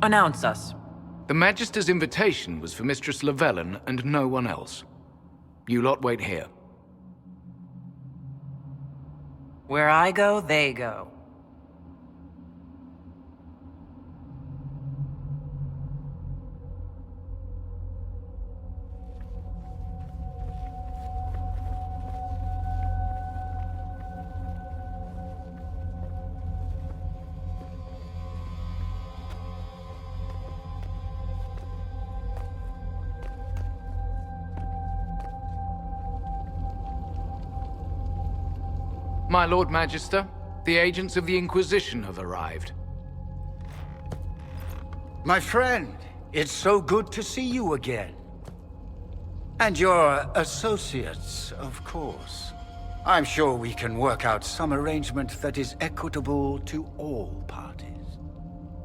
Announce us. The Magister's invitation was for Mistress Llewellyn and no one else. You lot wait here. Where I go, they go. My Lord Magister, the agents of the Inquisition have arrived. My friend, it's so good to see you again. And your associates, of course. I'm sure we can work out some arrangement that is equitable to all parties.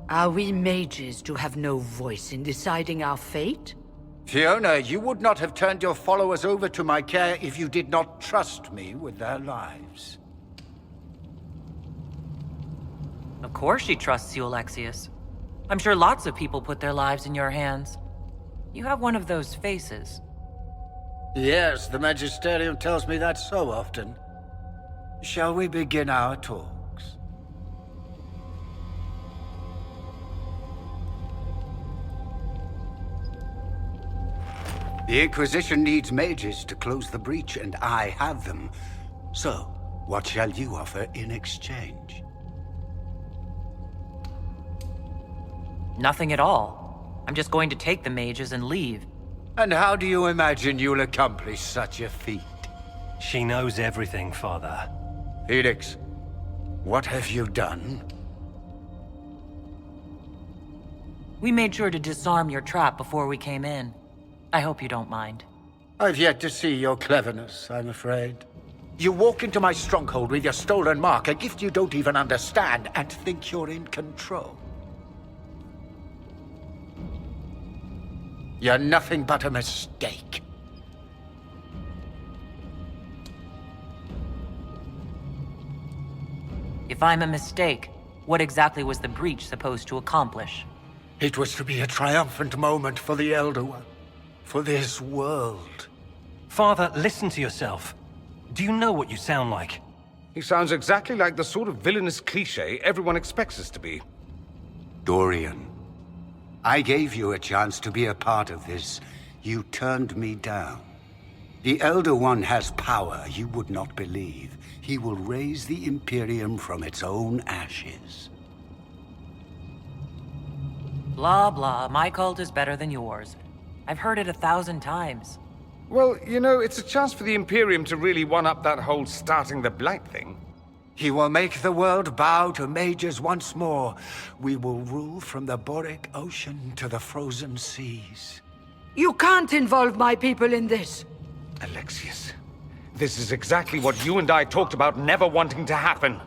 Are we mages to have no voice in deciding our fate? Fiona, you would not have turned your followers over to my care if you did not trust me with their lives. Of course she trusts you, Alexius. I'm sure lots of people put their lives in your hands. You have one of those faces. Yes, the Magisterium tells me that so often. Shall we begin our talks? The Inquisition needs mages to close the breach, and I have them. So, what shall you offer in exchange? Nothing at all. I'm just going to take the mages and leave. And how do you imagine you'll accomplish such a feat? She knows everything, Father. Felix, what have you done? We made sure to disarm your trap before we came in. I hope you don't mind. I've yet to see your cleverness, I'm afraid. You walk into my stronghold with your stolen mark, a gift you don't even understand, and think you're in control. You're nothing but a mistake. If I'm a mistake, what exactly was the breach supposed to accomplish? It was to be a triumphant moment for the Elder One. For this world. Father, listen to yourself. Do you know what you sound like? He sounds exactly like the sort of villainous cliché everyone expects us to be. Dorian, I gave you a chance to be a part of this. You turned me down. The Elder One has power you would not believe. He will raise the Imperium from its own ashes. Blah, blah. My cult is better than yours. I've heard it 1,000 times. Well, you know, it's a chance for the Imperium to really one-up that whole starting the Blight thing. He will make the world bow to mages once more. We will rule from the Boric Ocean to the frozen seas. You can't involve my people in this. Alexius, this is exactly what you and I talked about never wanting to happen.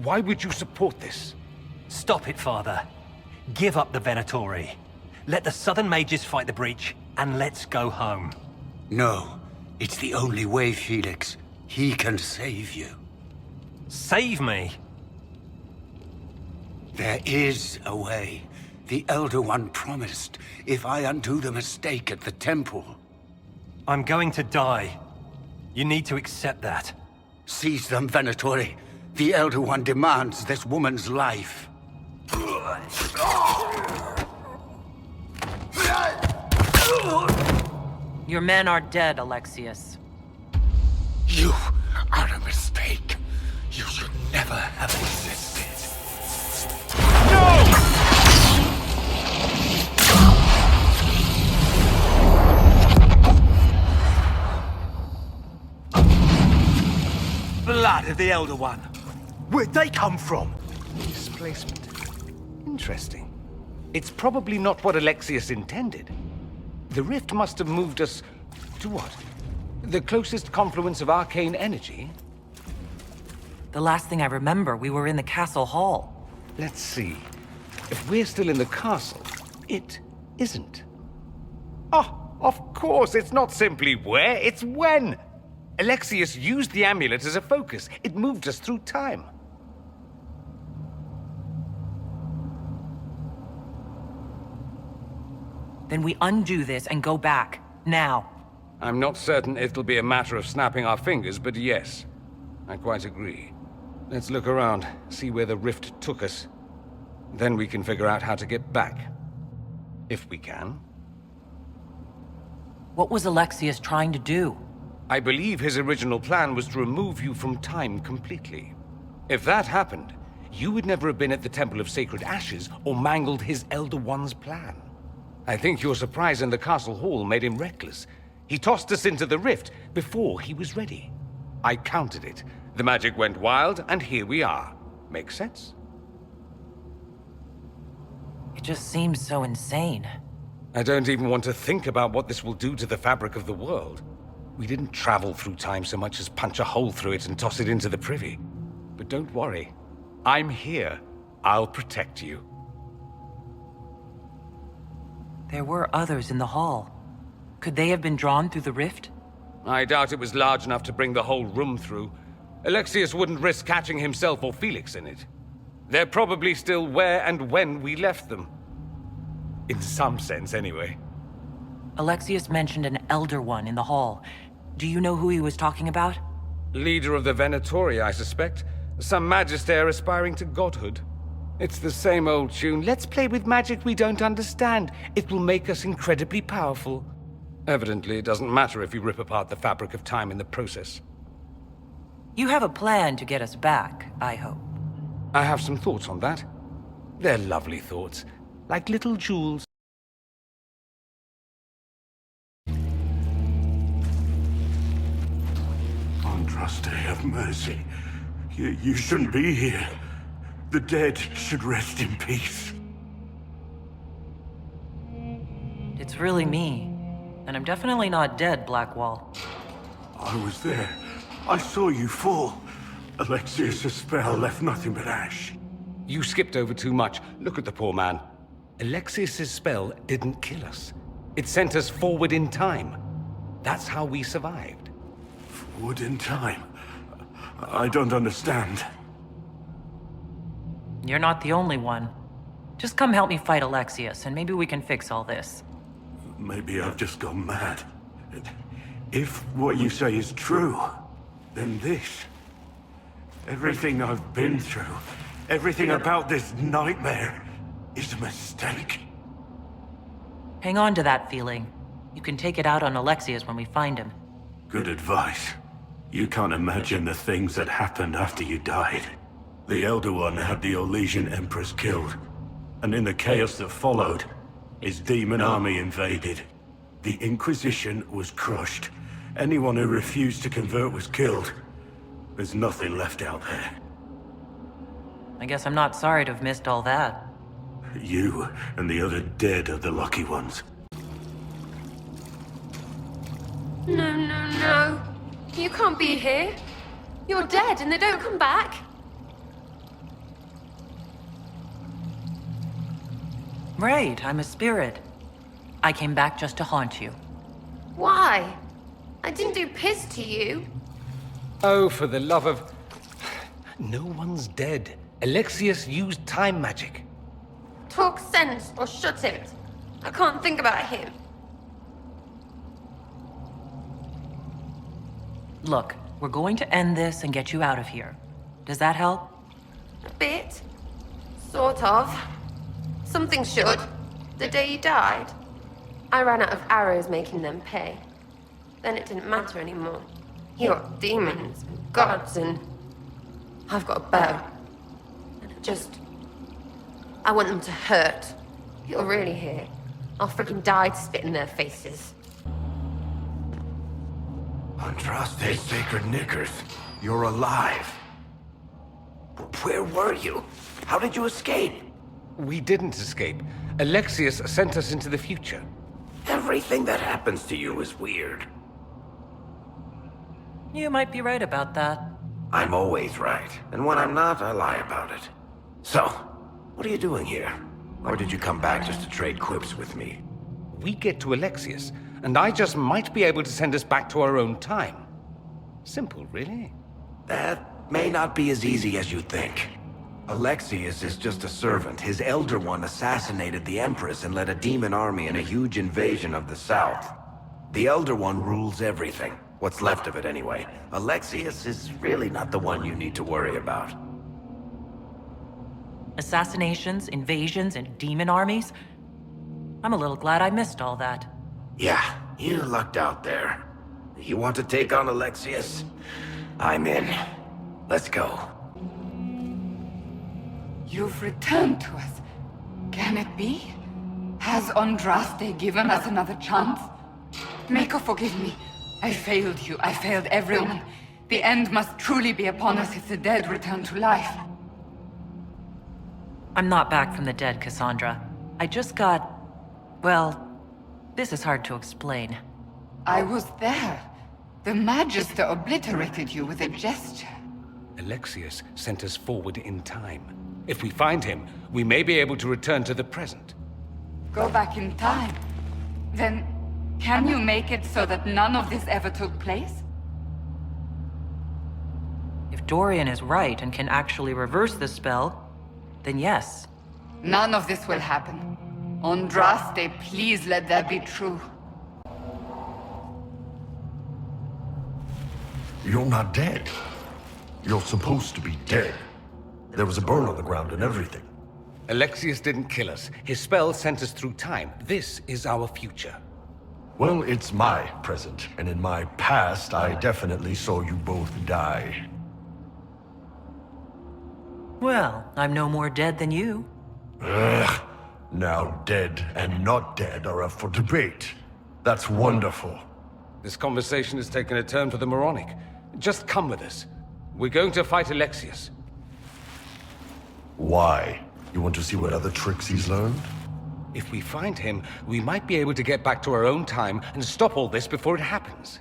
Why would you support this? Stop it, Father. Give up the Venatori. Let the Southern Mages fight the breach, and let's go home. No, it's the only way, Felix. He can save you. Save me? There is a way. The Elder One promised, if I undo the mistake at the temple. I'm going to die. You need to accept that. Seize them, Venatori. The Elder One demands this woman's life. Your men are dead, Alexius. You are a mistake. You should never have existed. Blood of the Elder One. Where'd they come from? Displacement. Interesting. It's probably not what Alexius intended. The rift must have moved us to what? The closest confluence of arcane energy? The last thing I remember, we were in the castle hall. Let's see. If we're still in the castle, it isn't. Oh, of course, it's not simply where, it's when! Alexius used the amulet as a focus. It moved us through time. Then we undo this and go back. Now. I'm not certain it'll be a matter of snapping our fingers, but yes, I quite agree. Let's look around, see where the rift took us. Then we can figure out how to get back. If we can. What was Alexius trying to do? I believe his original plan was to remove you from time completely. If that happened, you would never have been at the Temple of Sacred Ashes or mangled his Elder One's plan. I think your surprise in the castle hall made him reckless. He tossed us into the rift before he was ready. I countered it. The magic went wild, and here we are. Make sense? It just seems so insane. I don't even want to think about what this will do to the fabric of the world. We didn't travel through time so much as punch a hole through it and toss it into the privy. But don't worry. I'm here. I'll protect you. There were others in the hall. Could they have been drawn through the rift? I doubt it was large enough to bring the whole room through. Alexius wouldn't risk catching himself or Felix in it. They're probably still where and when we left them. In some sense, anyway. Alexius mentioned an Elder One in the hall. Do you know who he was talking about? Leader of the Venatori, I suspect. Some magister aspiring to godhood. It's the same old tune. Let's play with magic we don't understand. It will make us incredibly powerful. Evidently, it doesn't matter if you rip apart the fabric of time in the process. You have a plan to get us back, I hope. I have some thoughts on that. They're lovely thoughts, like little jewels. Andraste, have mercy. You shouldn't be here. The dead should rest in peace. It's really me. And I'm definitely not dead, Blackwall. I was there. I saw you fall. Alexius' spell left nothing but ash. You skipped over too much. Look at the poor man. Alexius' spell didn't kill us. It sent us forward in time. That's how we survived. Forward in time? I don't understand. You're not the only one. Just come help me fight Alexius, and maybe we can fix all this. Maybe I've just gone mad. If what you say is true, then this... everything I've been through, everything about this nightmare, is a mistake. Hang on to that feeling. You can take it out on Alexius when we find him. Good advice. You can't imagine the things that happened after you died. The Elder One had the Orlesian Empress killed, and in the chaos that followed, his demon army invaded. The Inquisition was crushed. Anyone who refused to convert was killed. There's nothing left out there. I guess I'm not sorry to have missed all that. You and the other dead are the lucky ones. No, no, no. You can't be here. You're dead and they don't come back. Right, I'm a spirit. I came back just to haunt you. Why? I didn't do piss to you. Oh, for the love of... No one's dead. Alexius used time magic. Talk sense or shut it. I can't think about him. Look, we're going to end this and get you out of here. Does that help? A bit. Sort of. Something should. The day you died. I ran out of arrows making them pay. Then it didn't matter anymore. You got demons and gods and... I've got a bow. And I want them to hurt. You're really here. I'll freaking die to spit in their faces. Andraste, sacred knickers. You're alive. Where were you? How did you escape? We didn't escape. Alexius sent us into the future. Everything that happens to you is weird. You might be right about that. I'm always right, and when I'm not, I lie about it. So, what are you doing here? Or did you come back just to trade quips with me? We get to Alexius, and I just might be able to send us back to our own time. Simple, really. That may not be as easy as you think. Alexius is just a servant. His Elder One assassinated the Empress and led a demon army in a huge invasion of the South. The Elder One rules everything. What's left of it, anyway. Alexius is really not the one you need to worry about. Assassinations, invasions, and demon armies? I'm a little glad I missed all that. Yeah, you lucked out there. You want to take on Alexius? I'm in. Let's go. You've returned to us. Can it be? Has Andraste given us another chance? Mako, forgive me. I failed you. I failed everyone. The end must truly be upon us if the dead return to life. I'm not back from the dead, Cassandra. I just got... well, this is hard to explain. I was there. The Magister obliterated you with a gesture. Alexius sent us forward in time. If we find him, we may be able to return to the present. Go back in time. Then, can you make it so that none of this ever took place? If Dorian is right and can actually reverse the spell, then yes. None of this will happen. Andraste, please let that be true. You're not dead. You're supposed to be dead. There was a burn on the ground and everything. Alexius didn't kill us. His spell sent us through time. This is our future. Well, it's my present, and in my past, I definitely saw you both die. Well, I'm no more dead than you. Ugh. Now dead and not dead are up for debate. That's wonderful. This conversation has taken a turn for the moronic. Just come with us. We're going to fight Alexius. Why? You want to see what other tricks he's learned? If we find him, we might be able to get back to our own time and stop all this before it happens.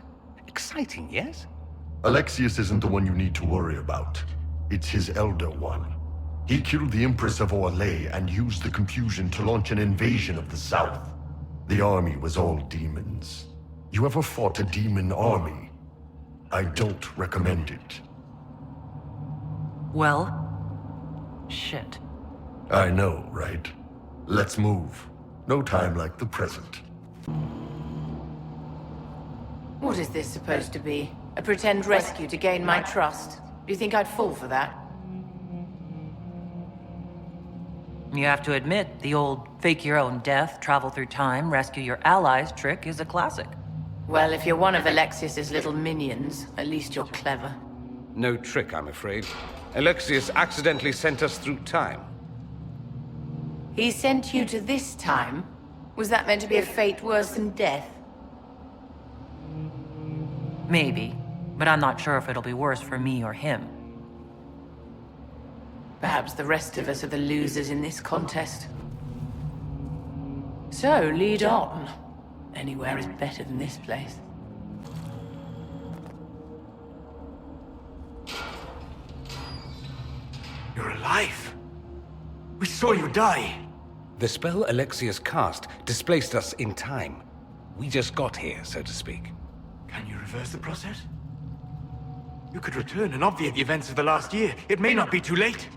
Exciting, yes? Alexius isn't the one you need to worry about. It's his Elder One. He killed the Empress of Orlais and used the confusion to launch an invasion of the South. The army was all demons. You ever fought a demon army? I don't recommend it. Well... shit. I know, right? Let's move. No time like the present. What is this supposed to be? A pretend rescue to gain my trust? Do you think I'd fall for that? You have to admit, the old fake your own death, travel through time, rescue your allies trick is a classic. Well, if you're one of Alexius's little minions, at least you're clever. No trick, I'm afraid. Alexius accidentally sent us through time. He sent you to this time? Was that meant to be a fate worse than death? Maybe, but I'm not sure if it'll be worse for me or him. Perhaps the rest of us are the losers in this contest. So, lead on. Anywhere is better than this place. You're alive. We saw you die. The spell Alexius cast displaced us in time. We just got here, so to speak. Can you reverse the process? You could return and obviate the events of the last year. It may not be too late.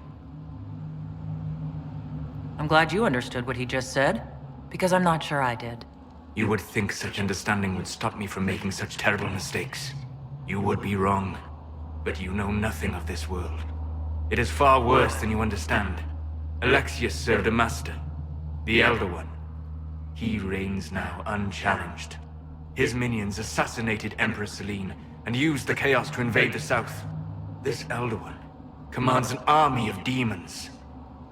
I'm glad you understood what he just said, because I'm not sure I did. You would think such understanding would stop me from making such terrible mistakes. You would be wrong, but you know nothing of this world. It is far worse than you understand. Alexius served a master, the Elder One. He reigns now unchallenged. His minions assassinated Empress Selene and used the chaos to invade the South. This Elder One commands an army of demons.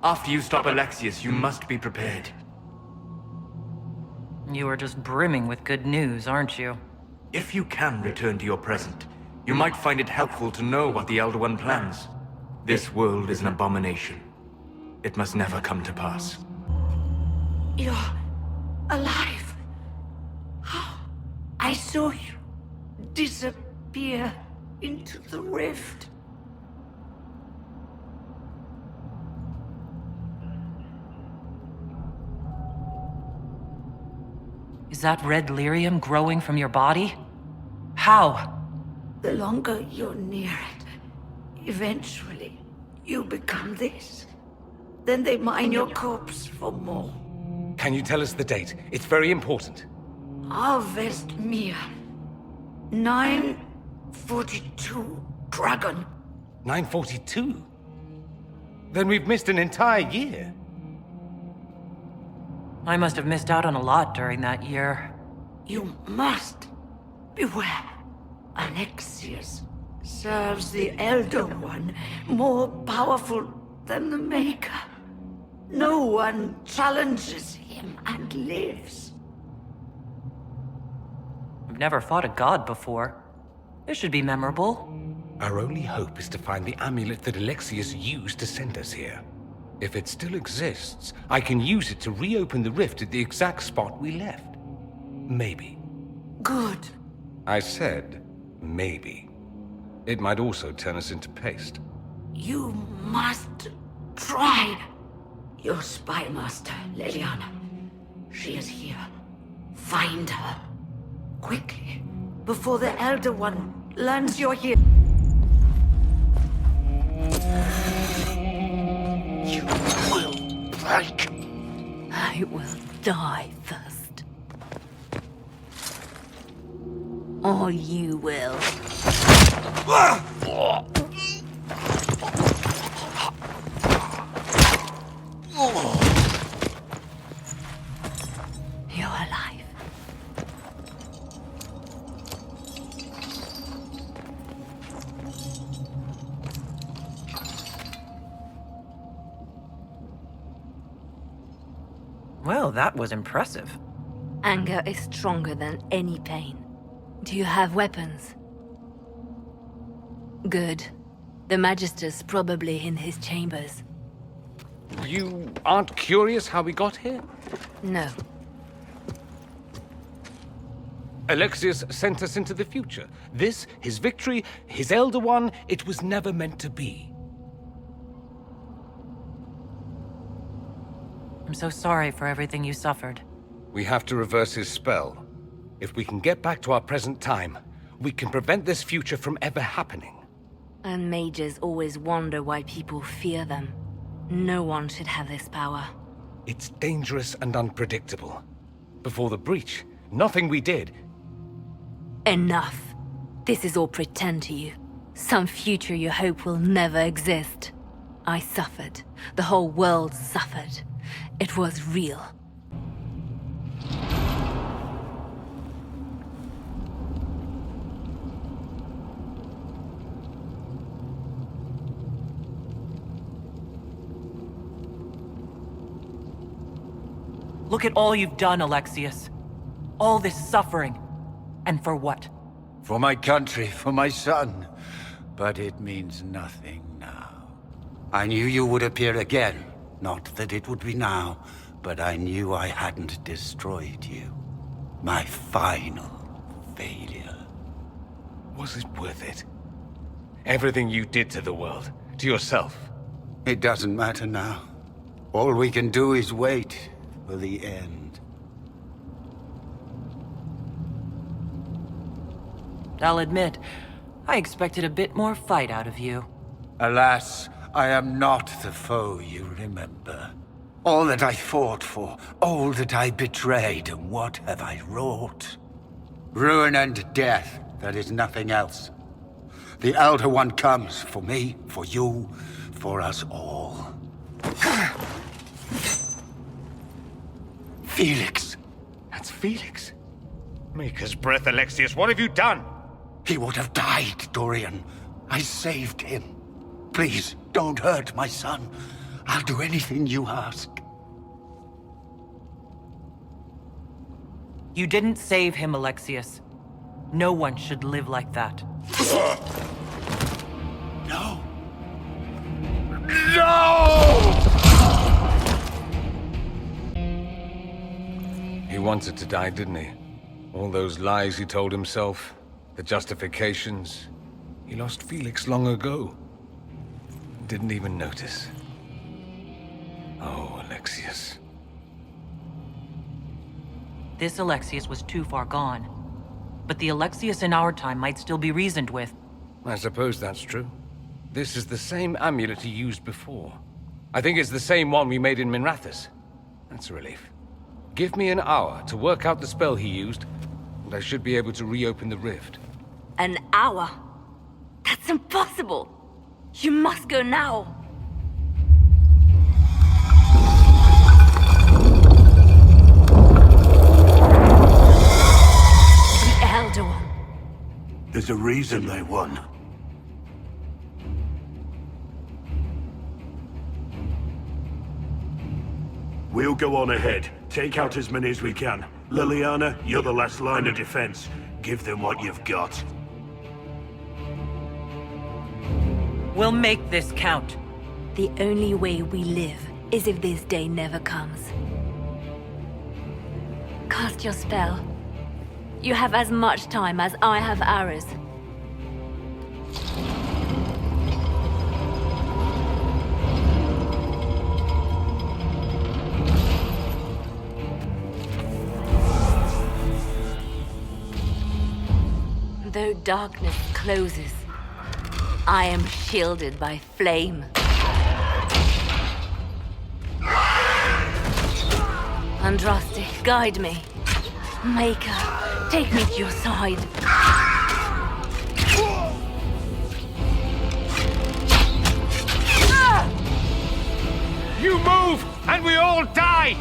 After you stop Alexius, you must be prepared. You are just brimming with good news, aren't you? If you can return to your present, you might find it helpful to know what the Elder One plans. This world is an abomination. It must never come to pass. You're alive. I saw you disappear into the rift. Is that red lyrium growing from your body? How? The longer you're near it, eventually, you become this. Then they mine your corpse for more. Can you tell us the date? It's very important. Harvest Mir. 942 Dragon. 942? Then we've missed an entire year. I must have missed out on a lot during that year. You must beware. Alexius serves the Elder One, more powerful than the Maker. No one challenges him and lives. I've never fought a god before. This should be memorable. Our only hope is to find the amulet that Alexius used to send us here. If it still exists, I can use it to reopen the rift at the exact spot we left. Maybe. Good. I said, maybe. It might also turn us into paste. You must try. Your spy master, Leliana. She is here. Find her. Quickly. Before the Elder One learns you're here. You will break. I will die first. Or you will. You're alive. Well, that was impressive. Anger is stronger than any pain. Do you have weapons? Good. The Magister's probably in his chambers. You aren't curious how we got here? No. Alexius sent us into the future. This, his victory, his Elder One, it was never meant to be. I'm so sorry for everything you suffered. We have to reverse his spell. If we can get back to our present time, we can prevent this future from ever happening. And mages always wonder why people fear them. No one should have this power. It's dangerous and unpredictable. Before the breach, nothing we did. Enough. This is all pretend to you. Some future you hope will never exist. I suffered. The whole world suffered. It was real. Look at all you've done, Alexius. All this suffering. And for what? For my country, for my son. But it means nothing now. I knew you would appear again. Not that it would be now, but I knew I hadn't destroyed you. My final failure. Was it worth it? Everything you did to the world, to yourself. It doesn't matter now. All we can do is wait for the end. I'll admit, I expected a bit more fight out of you. Alas, I am not the foe you remember. All that I fought for, all that I betrayed, and what have I wrought? Ruin and death, that is nothing else. The Elder One comes for me, for you, for us all. Felix. That's Felix. Maker's breath, Alexius, what have you done? He would have died, Dorian. I saved him. Please, don't hurt my son. I'll do anything you ask. You didn't save him, Alexius. No one should live like that. No! No! He wanted to die, didn't he? All those lies he told himself, the justifications. He lost Felix long ago. Didn't even notice. Oh, Alexius. This Alexius was too far gone. But the Alexius in our time might still be reasoned with. I suppose that's true. This is the same amulet he used before. I think it's the same one we made in Minrathous. That's a relief. Give me an hour to work out the spell he used, and I should be able to reopen the rift. An hour? That's impossible! You must go now! The Elder One. There's a reason they won. We'll go on ahead. Take out as many as we can. Liliana, you're the last line of defense. Give them what you've got. We'll make this count. The only way we live is if this day never comes. Cast your spell. You have as much time as I have arrows. Though darkness closes, I am shielded by flame. Andraste, guide me. Maker, take me to your side. You move, and we all die!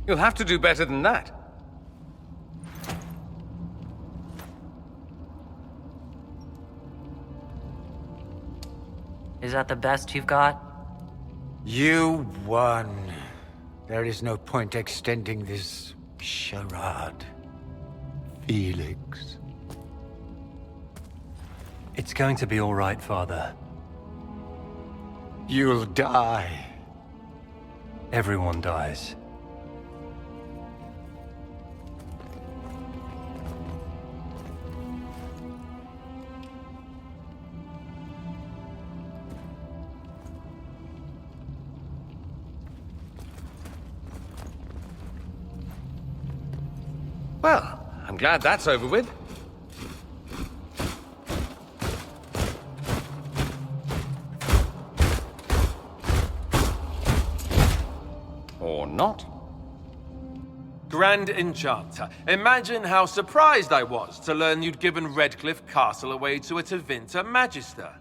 You'll have to do better than that. Is that the best you've got? You won. There is no point extending this charade. Felix. It's going to be all right, Father. You'll die. Everyone dies. Well, I'm glad that's over with. Or not. Grand Enchanter, imagine how surprised I was to learn you'd given Redcliffe Castle away to a Tevinter Magister.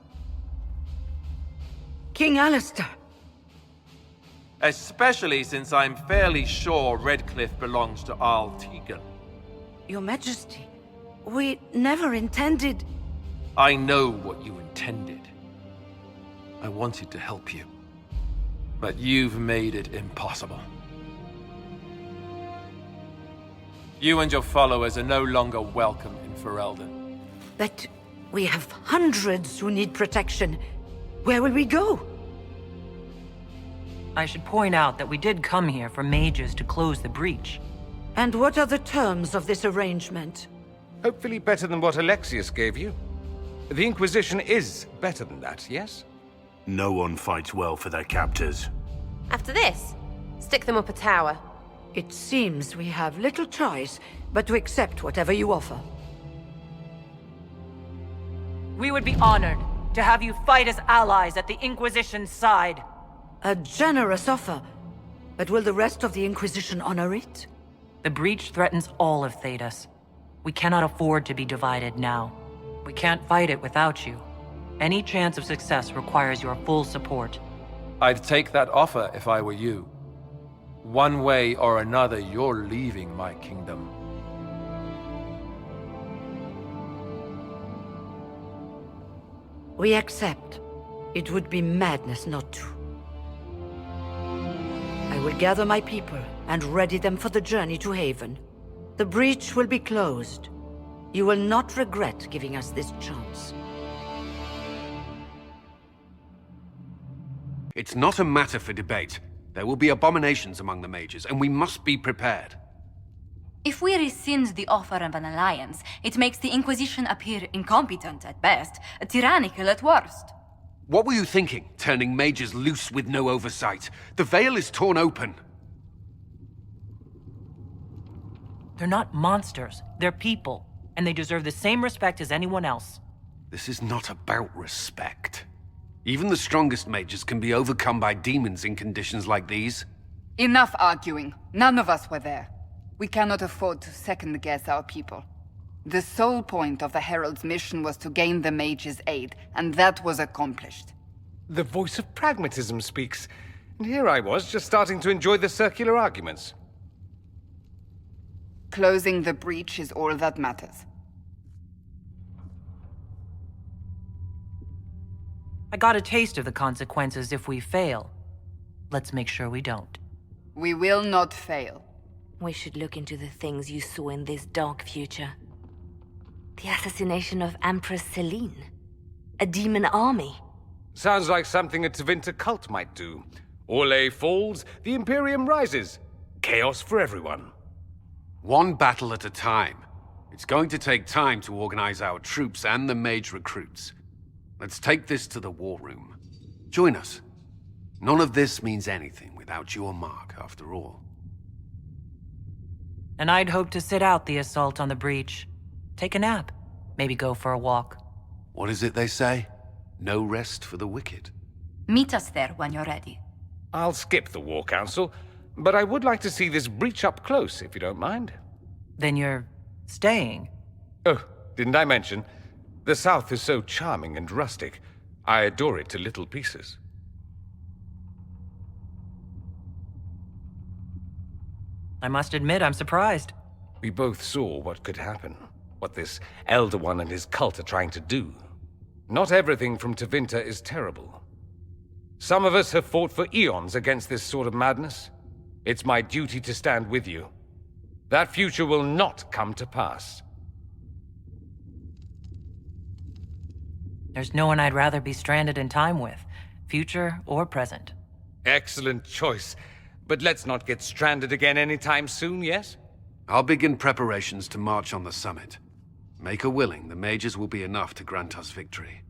King Alistair. Especially since I'm fairly sure Redcliffe belongs to Arl Tegan. Your Majesty, we never intended... I know what you intended. I wanted to help you. But you've made it impossible. You and your followers are no longer welcome in Ferelden. But we have hundreds who need protection. Where will we go? I should point out that we did come here for mages to close the breach. And what are the terms of this arrangement? Hopefully better than what Alexius gave you. The Inquisition is better than that, yes? No one fights well for their captors. After this, stick them up a tower. It seems we have little choice but to accept whatever you offer. We would be honored to have you fight as allies at the Inquisition's side. A generous offer, but will the rest of the Inquisition honor it? The breach threatens all of Thedas. We cannot afford to be divided now. We can't fight it without you. Any chance of success requires your full support. I'd take that offer if I were you. One way or another, you're leaving my kingdom. We accept. It would be madness not to. I will gather my people and ready them for the journey to Haven. The breach will be closed. You will not regret giving us this chance. It's not a matter for debate. There will be abominations among the mages, and we must be prepared. If we rescind the offer of an alliance, it makes the Inquisition appear incompetent at best, tyrannical at worst. What were you thinking, turning mages loose with no oversight? The veil is torn open. They're not monsters. They're people, and they deserve the same respect as anyone else. This is not about respect. Even the strongest mages can be overcome by demons in conditions like these. Enough arguing. None of us were there. We cannot afford to second-guess our people. The sole point of the Herald's mission was to gain the mage's aid, and that was accomplished. The voice of pragmatism speaks. And here I was, just starting to enjoy the circular arguments. Closing the breach is all that matters. I got a taste of the consequences if we fail. Let's make sure we don't. We will not fail. We should look into the things you saw in this dark future. The assassination of Empress Celine. A demon army. Sounds like something a Tevinter cult might do. Orlais falls, the Imperium rises. Chaos for everyone. One battle at a time. It's going to take time to organize our troops and the mage recruits. Let's take this to the war room. Join us. None of this means anything without your mark, after all. And I'd hoped to sit out the assault on the breach. Take a nap. Maybe go for a walk. What is it they say? No rest for the wicked. Meet us there when you're ready. I'll skip the War Council, but I would like to see this breach up close, if you don't mind. Then you're staying? Oh, didn't I mention? The South is so charming and rustic. I adore it to little pieces. I must admit, I'm surprised. We both saw what could happen. What this Elder One and his cult are trying to do. Not everything from Tevinter is terrible. Some of us have fought for eons against this sort of madness. It's my duty to stand with you. That future will not come to pass. There's no one I'd rather be stranded in time with, future or present. Excellent choice. But let's not get stranded again anytime soon, yes? I'll begin preparations to march on the summit. Make a willing, the mages will be enough to grant us victory.